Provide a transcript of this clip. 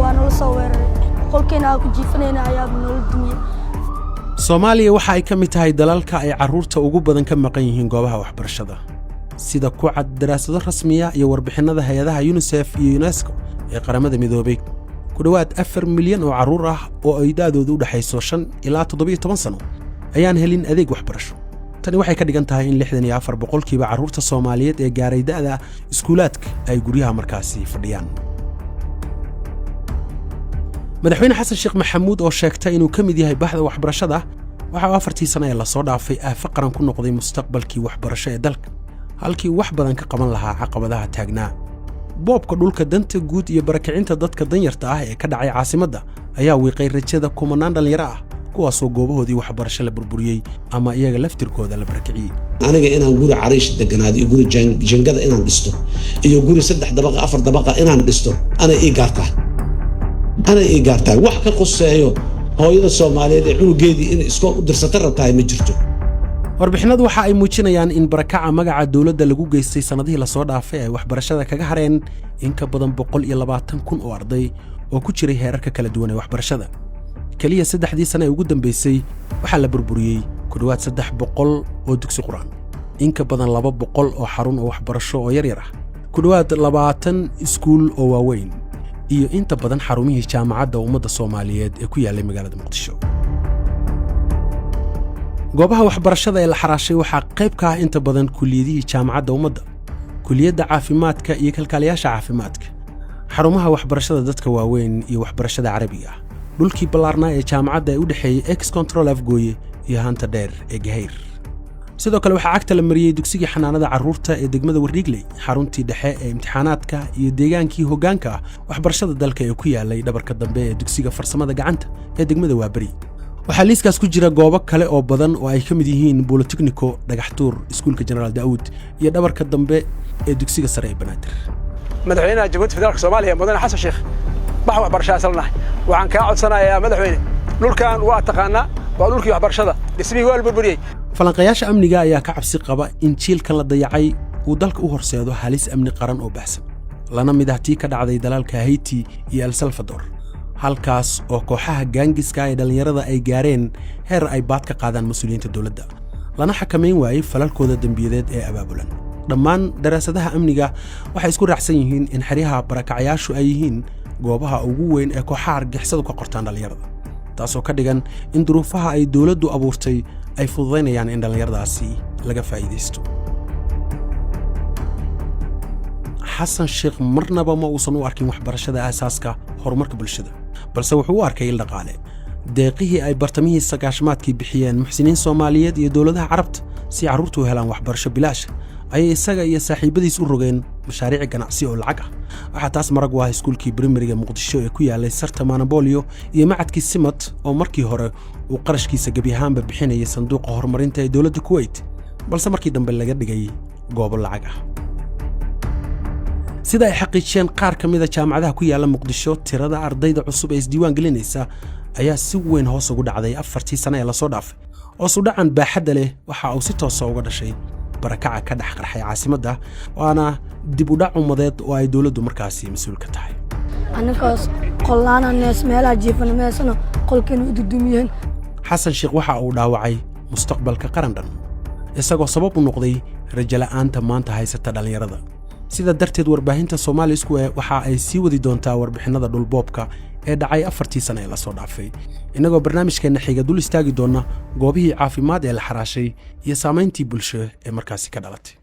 waana la soo weeraray qolkeena ku jiifanayna ayaa nolol dumiyay Soomaaliya waxa ay ka mid tahay dalalka ay carruurta ugu badan ka maqan yihiin goobaha waxbarashada sida ku cad daraasado rasmi ah iyo warbixinada hay'adaha UNICEF iyo UNESCO ee qaramada midoobay ku dhawaad 4 milyan oo carruur ah oo ay daadoodu u dhaxayso 5 ilaa 17 sano ayaan helin adeeg waxbarasho tani waxay ka dhigan tahay in 64% carruurta Soomaaliyeed ee gaaray da'da iskuulaadka ay guryaha markaasi fadhiyaan madaxweyne xasan sheekh maxamuud oo sheegtay inuu ka mid yahay baxda waxbarashada waxa uu 4 sano ee la soo dhaafay afaqran ku noqday mustaqbalkii waxbarasho ee dalka halkii wax badan ka qaban lahaa caqabadaha taagnaa boobka dhulka danta guud iyo barakicinta dadka danyarta ah ee ka dhacay caasimadda ayaa wiiqay rajada kumanaan dhalinyaro ah kuwaasoo goobahoodii waxbarasho la burburiyey ama iyaga laftirkooda la barakiciyey aniga inaan guri cariish deganaado iyo guri jangada inaan dhisto iyo guri 3 dabaqa 4 dabaqa inaan dhisto ana ii gaartaa wax ka qoseeyo hooyada Soomaaliyeed ee cunugeedii in iskool u dirsata rabtaa ma jirto warbixinadu waxa ay muujinayaan in barakaca magaca dawladda lagu geystay sanadihii la soo dhaafay ay waxbarashada kaga hareen in ka badan 120,000 oo arday oo ku jiray heerarka kala duwan ee waxbarashada kaliya 3 sano ee ugu dambeysay waxa la burburiyay ku dhawaad 300 oo dugsi quraan in ka badan 200 oo xarun oo waxbarasho oo yar ah ku dhawaad 20 iskuul oo waaweyn iyo inta badan xarumihii jaamacadda ummadda Soomaaliyeed ee ku yaallay magaalada Muqdisho goobaha waxbarashada ee la xaraashay waxa qayb ka ah inta badan kulliyadihii jaamacadda ummadda kulliyadda caafimaadka iyo kalkaaliyaasha caafimaadka xarumaha waxbarashada dadka waaweyn iyo waxbarashada carabiga dhulkii ballaarnaa ee jaamacadda ay u dhaxeeyay ex control afgooye iyo hanta dheer ee Gahayr sidoo kale waxa cagta la mariyay dugsigii xanaanada carruurta ee degmada Wardigley xaruntii dhexe ee imtixaanaadka iyo deegaankii hoggaanka waxbarashada dalka ee ku yaalay dhabarka dambe ee dugsiga farsamada gacanta ee degmada Waabari waxa liiskaas ku jira goobo kale oo badan oo ay ka mid yihiin Polytechnico Dhagaxtuur iskuulka General Daawud iyo dhabarka dambe ee dugsiga sare ee Banaadir madaxweynaha Jamhuuriyadda Federaalka Soomaaliya mudane xasan sheekh bax waxbarashada salnahay waxaan ka codsanayaa madaxweyne dhulkan waa taqaana waa dhulkii waxbarashada dhismihii waa la burburiyay falanqayaasha amniga ayaa ka cabsi qaba in jiilkan la dayacay uu dalka u horseedo halis amni qaran oo baxsan lana mid ah tii ka dhacday dalalka Haiti iyo El Salvador halkaas oo kooxaha gaangiska ee dhalinyarada ay gaareen heer ay baad ka qaadaan mas'uuliyiinta dawladda lana xakameyn waayay falalkooda dambiyadeed ee abaabulan dhammaan daraasadaha amniga waxay isku raacsan yihiin in xiriyaha barakacayaashu ay yihiin goobaha ugu weyn ee kooxaha argixisadu ka qortaan dhalinyarada taasoo ka dhigan in duruufaha ay dawladdu abuurtay ay fududaynayaan in dhalinyaradaasi laga faa'iideysto xasan sheekh marnaba ma uusan u arkin waxbarashada aasaaska horumarka bulshada balse wuxuu u arkay il dhaqaale deeqihii ay bartamihii sagaashamaadkii bixiyeen muxsiniin Soomaaliyeed iyo dawladaha carabta si carruurtu u helaan waxbarasho bilaash ayay isaga iyo saaxiibadiis u rogeen mashaariic ganacsi oo lacag ah waxa taas marag waa iskuulkii primariga Muqdisho ee ku yaalay sarta Manabolio iyo macadkii Simat oo markii hore uu qarashkiisa gabi ahaanba bixinayay sanduuqa horumarinta ee dawladda Kuwait balse markii dambe laga dhigay goobo lacag ah sida ay xaqiijiyeen qaar ka mid ah jaamacadaha ku yaala Muqdisho tirada ardayda cusub ee isdiiwaan gelinaysa ayaa si weyn hoos ugu dhacday 4 sano ee la soo dhaafay oo suudhacan baaxadda leh waxa uu si toos ah uga dhashay barakaca ka dhex qarxay caasimadda waana dib u dhac umadeed oo ay dawladdu markaasi mas'uul ka tahay anakaas qolaana nees meelaha jiifan meesana qolkan u dudumiyeen xasan sheekh waxa uu dhaawacay mustaqbalka qaran dhan isagoo sabab u noqday rajo la'aanta maanta haysata dhalinyarada sida darteed warbaahinta Soomaaliisku waxa ay sii wadi doontaa warbixinada dhulboobka ee dhacay 4 sano ee la soo dhaafay inagoo barnaamijkeena xiga dul istaagi doona goobihii caafimaad ee la xaraashay iyo saameyntii bulsho ee markaasi ka dhalatay